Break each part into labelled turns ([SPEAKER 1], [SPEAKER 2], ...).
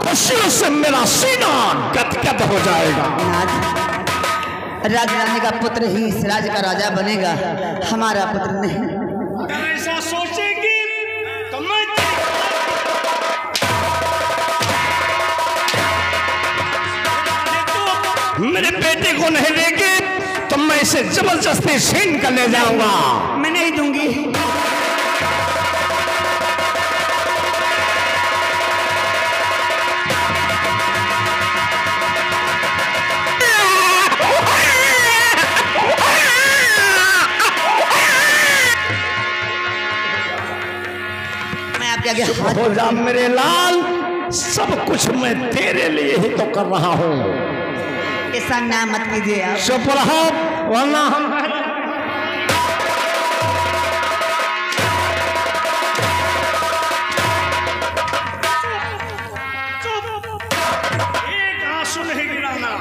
[SPEAKER 1] खुशियों से मेरा सीना गदगद हो जाएगा।
[SPEAKER 2] राजरानी का पुत्र ही इस राज्य का राजा बनेगा, हमारा पुत्र नहीं।
[SPEAKER 3] अगर ऐसा सोचेगी तो मैं
[SPEAKER 1] मेरे बेटे को नहीं देगी तो मैं इसे जबरदस्ती छीन कर ले जाऊंगा।
[SPEAKER 2] मैं नहीं दूंगी। मैं आपके आगे हाथ
[SPEAKER 1] हो जा मेरे लाल, सब कुछ मैं तेरे लिए ही तो कर रहा हूँ।
[SPEAKER 2] ऐसा ना मत कीजिए आप।
[SPEAKER 1] चुप रहो वरना हम
[SPEAKER 3] एक आंसू नहीं गिराना।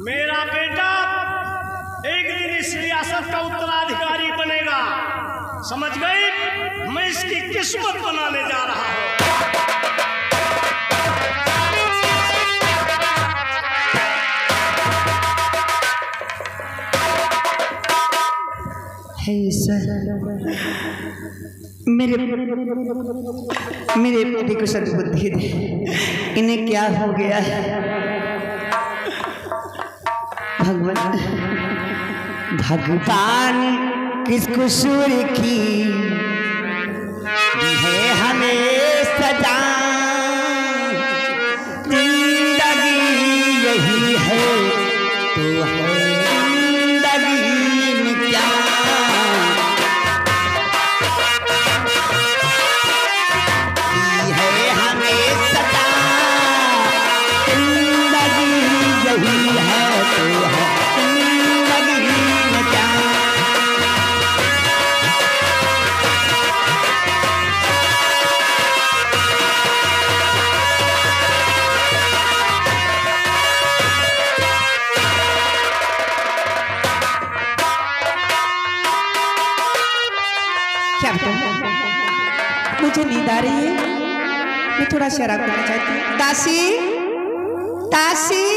[SPEAKER 3] मेरा बेटा एक दिन इस रियासत का उत्तराधिकारी बनेगा, समझ गई? मैं इसकी किस्मत बनाने जा रहा हूँ।
[SPEAKER 2] हे सर, मेरे बेटे को सद्बुद्धि दे। इन्हें क्या हो गया है भगवान? भगवान किस कसूर की है हमें सजा, जिंदगी यही है तो है जिंदगी में क्या। है हमें सजा, जिंदगी यही है तो है जिंदगी में क्या। मुझे नींद आ रही है, मैं थोड़ा शराब करना चाहती हूँ। दासी, दासी,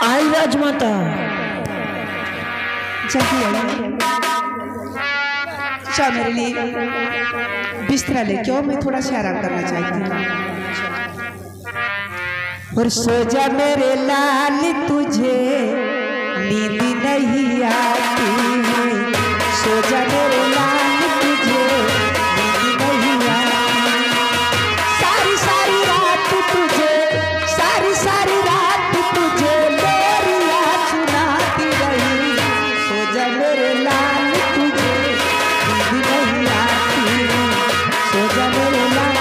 [SPEAKER 1] आई राजमाता,
[SPEAKER 2] जल्दी आइए। चाह मेरे लिए बिस्तरा ले क्यों, मैं थोड़ा शराब करना चाहती हूँ। और सो जा मेरे लाल, तुझे नींद नहीं आती है। सो जा मेरे लाल, तुझे नींद नहीं आती। सारी सारी रात तुझे, सारी सारी रात तुझे मेरी याद सुनाती रही। सो जा मेरे लाल, तुझे नींद नहीं आती। सो जा मेरे लाल।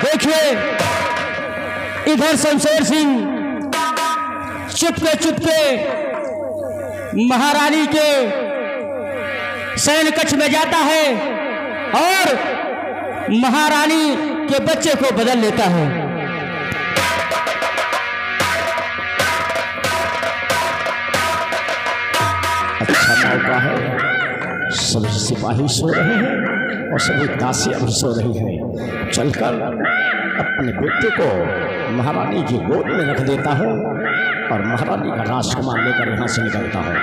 [SPEAKER 1] देखिए इधर शमशेर सिंह चुपके चुपके महारानी के शयन कक्ष में जाता है और महारानी के बच्चे को बदल लेता है। अच्छा मौका है, सभी सिपाही सो रहे हैं और सभी दासियां भी सो रही हैं। चलकर अपने बेटे को महारानी की गोद में रख देता हूँ और महारानी का राजकुमार लेकर यहाँ से निकलता हूँ।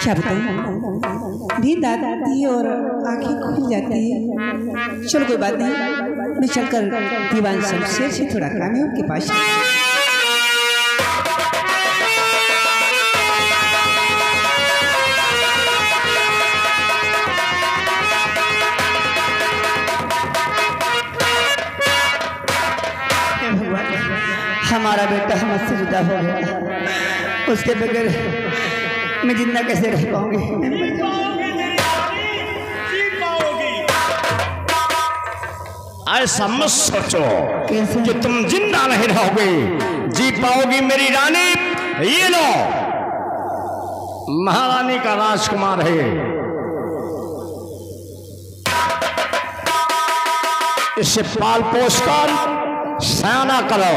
[SPEAKER 2] क्या बताऊँ, नींद आती है और आंखें खुल जाती है। चलो कोई बात नहीं, मैं चलकर दीवान शमशेर से थोड़ा काम है उनके पास। हमारा बेटा हमसे जुदा हो गया, उसके बगैर मैं जिंदा कैसे रह पाऊंगी?
[SPEAKER 1] ऐसा मत सोचो कि तुम जिंदा नहीं रहोगे, जी पाओगी मेरी रानी। ये लो, महारानी का राजकुमार है, इसे पाल पोस कर सयाना करो।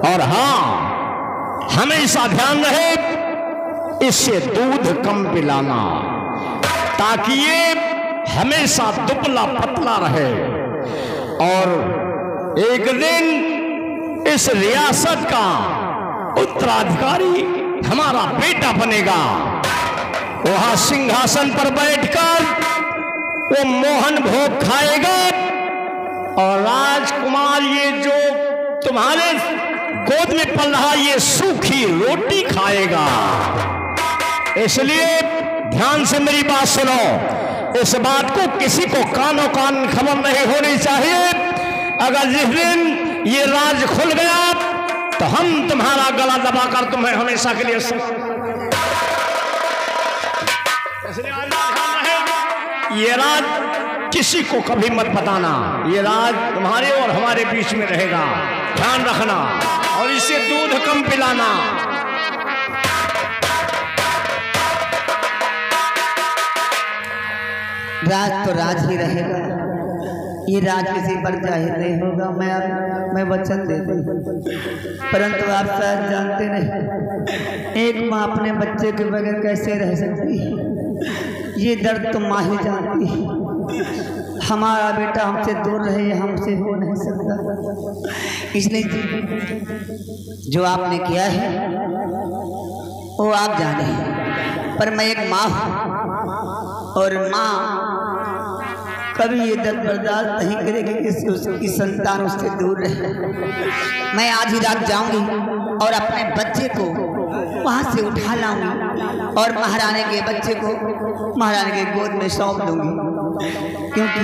[SPEAKER 1] और हाँ, हमेशा ध्यान रहे इसे दूध कम पिलाना, ताकि ये हमेशा दुबला पतला रहे और एक दिन इस रियासत का उत्तराधिकारी हमारा बेटा बनेगा। वहां सिंहासन पर बैठकर वो मोहन भोग खाएगा और राजकुमार ये जो तुम्हारे गोद में पल रहा ये सूखी रोटी खाएगा। इसलिए ध्यान से मेरी बात सुनो, इस बात को किसी को कानों कान खबर नहीं होनी चाहिए। अगर जिस दिन ये राज खुल गया तो हम तुम्हारा गला दबाकर तुम्हें हमेशा के लिए ये राज किसी को कभी मत बताना, ये राज तुम्हारे और हमारे बीच में रहेगा, ध्यान रखना। और इसे दूध कम पिलाना।
[SPEAKER 2] राज तो राज ही रहेगा, ये राज किसी पर जाहिर नहीं होगा। मैं वचन देती हूँ, परंतु आप शायद जानते नहीं, एक माँ अपने बच्चे के बगैर कैसे रह सकती है, ये दर्द तो माँ ही जानती है। हमारा बेटा हमसे दूर रहे, ये हमसे हो नहीं सकता। इसलिए जो आपने किया है वो आप जाने, पर मैं एक माँ हूँ और माँ कभी ये दर्द बर्दाश्त नहीं करेगी कि उसकी संतान उससे दूर रहे। मैं आज ही रात जाऊंगी और अपने बच्चे को वहाँ से उठा लाऊंगी और महारानी के बच्चे को महारानी के गोद में सौंप दूंगी, क्योंकि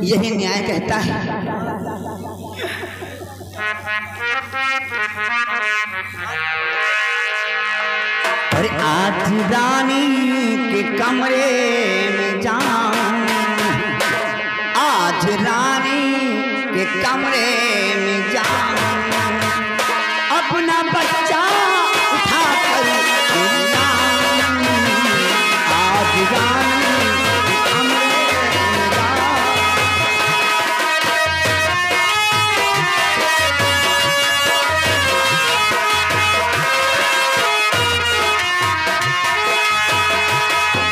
[SPEAKER 2] यही न्याय कहता है। अरे आज रानी के कमरे में जाऊं, आज रानी के कमरे में जाऊं, अपना बच्चा उठा कर आज रानी के कमरे में जाऊं।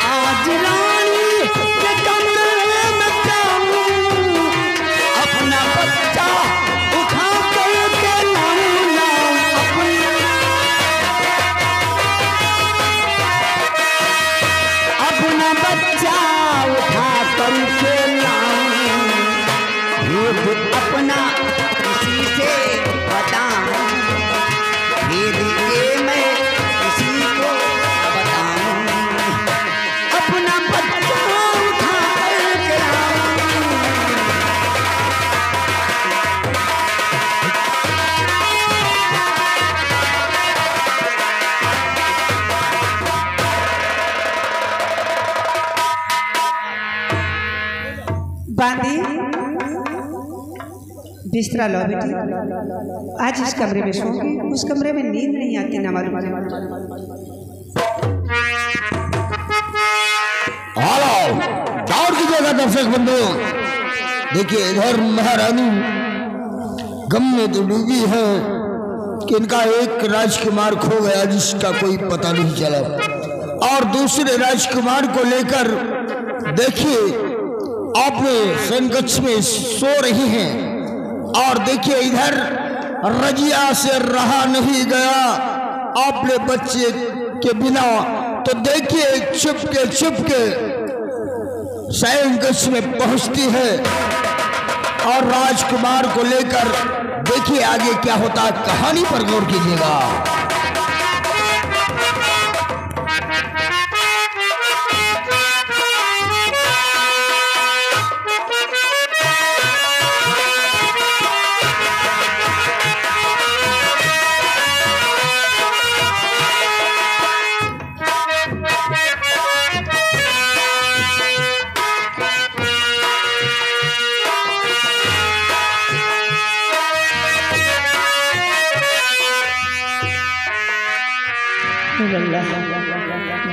[SPEAKER 2] आज रानी के कमरे में जाऊं, अपना बच्चा उठा कर के लाऊं, अपना बच्चा उठा कर के लाऊं, भेद अपना किसी से बताऊं, भेद ये मैं किसी को बताऊं, अपना बच्चा उठा कर के लाऊं। बांदी, बिस्तरा लो बेटी, आज इस कमरे में सोओगे, उस कमरे में नींद नहीं आती ना मालूम।
[SPEAKER 4] हेलो, क्या कीजिएगा दर्शक बंधु, देखिए इधर महारानी गम में तो डूबी है कि इनका एक राजकुमार खो गया जिसका कोई पता नहीं चला, और दूसरे राजकुमार को लेकर देखिए अपने संकट में सो रही हैं। और देखिए इधर रजिया से रहा नहीं गया अपने बच्चे के बिना तो देखिए चुपके चुपके सैनकक्ष में पहुंचती है और राजकुमार को लेकर देखिए आगे क्या होता है, कहानी पर गौर कीजिएगा।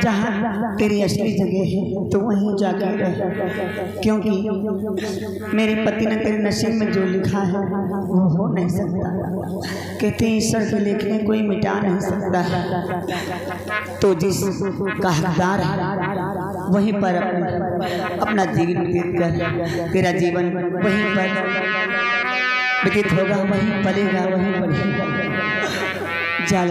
[SPEAKER 2] जहाँ तेरी असली जगह है तो वहीं जाकर रह, क्योंकि मेरे पति ने तेरे नसीब में जो लिखा है वो हो नहीं सकता। कहते हैं ईश्वर के लेखे कोई मिटा नहीं सकता है, तो जिस का हकदार है वहीं पर अपना जीवन व्यतीत कर, तेरा जीवन वहीं पर व्यतीत होगा, वहीं पलेगा, वहीं बढ़ेगा। जा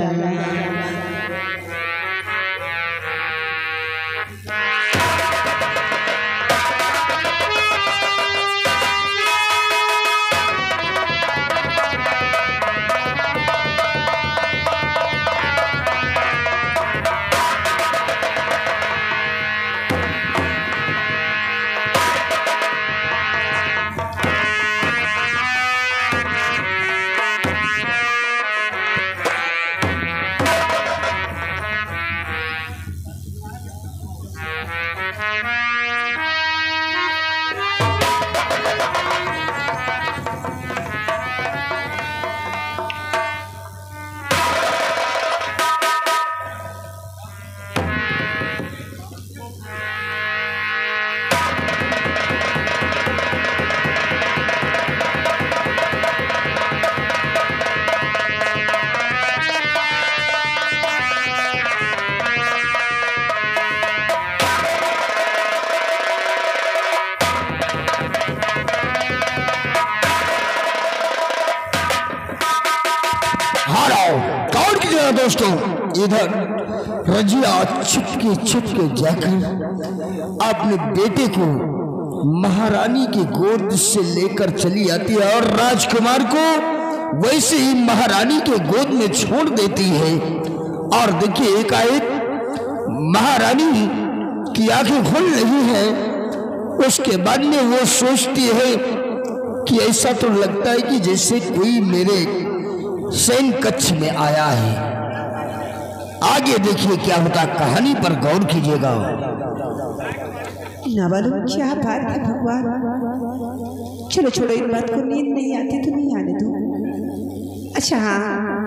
[SPEAKER 2] दोस्तों, इधर रजिया चुपके चुपके जाकर अपने बेटे को महारानी की गोद से लेकर चली आती है और राजकुमार को वैसे ही महारानी के गोद में छोड़ देती है। और देखिए एकाएक महारानी की आंखें खुल रही है। उसके बाद में वो सोचती है कि ऐसा तो लगता है कि जैसे कोई मेरे सैनकक्ष में आया है। आगे देखिए क्या होता, कहानी पर गौर कीजिएगा। ना मालूम क्या बात है भगवान। चलो छोड़ो इन बात को, नींद नहीं आती तो नहीं आने दो। अच्छा हाँ,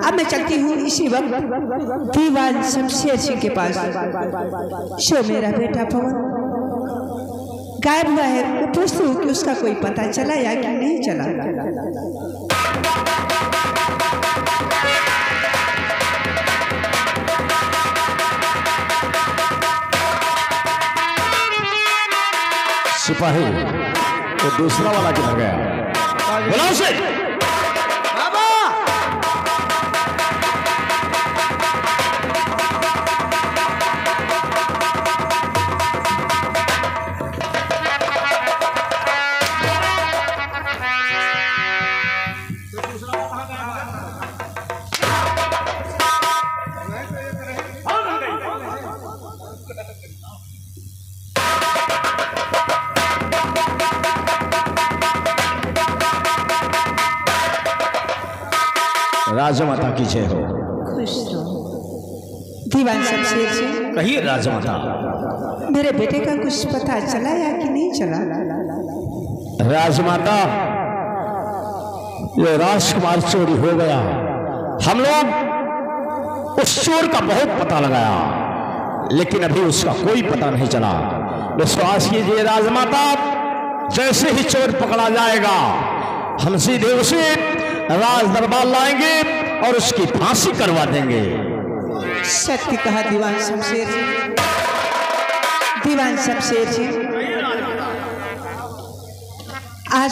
[SPEAKER 2] अब मैं चलती हूँ इसी वक्त दीवान शमशेर सिंह के पास। शो मेरा बेटा पवन गायब हुआ है, मैं पूछती हूँ कि उसका कोई पता चला या कि नहीं चला।
[SPEAKER 1] सिपाही तो दूसरा वाला किधर गया? बुलाओ से। राजमाता की जय हो।
[SPEAKER 2] खुश रहो दीवान शमशेर सिंह।
[SPEAKER 1] कहिए राजमाता,
[SPEAKER 2] मेरे बेटे का कुछ पता चला या कि नहीं चला?
[SPEAKER 1] राजमाता, ये राजकुमार चोरी हो गया। हम लोग उस चोर का बहुत पता लगाया, लेकिन अभी उसका कोई पता नहीं चला। विश्वास कीजिए राजमाता, जैसे ही चोर पकड़ा जाएगा हम सीधे उसे राज दरबार लाएंगे और उसकी फांसी करवा देंगे।
[SPEAKER 2] सत्य कहा दीवान शमशेर सिंह। दीवान शमशेर सिंह, आज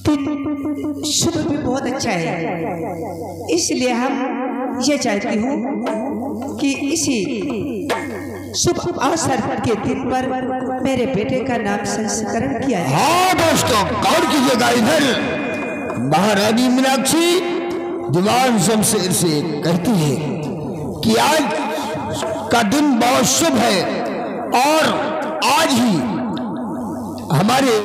[SPEAKER 2] दिन शुभ भी बहुत अच्छा है, इसलिए हम ये चाहती हूँ कि इसी शुभ अवसर के दिन पर मेरे बेटे का नाम संस्करण किया जाए।
[SPEAKER 4] हाँ दोस्तों, गौर कीजिएगा, इधर महारानी मीनाक्षी दीवान शमशेर से कहती है कि आज का दिन बहुत शुभ है और आज ही हमारे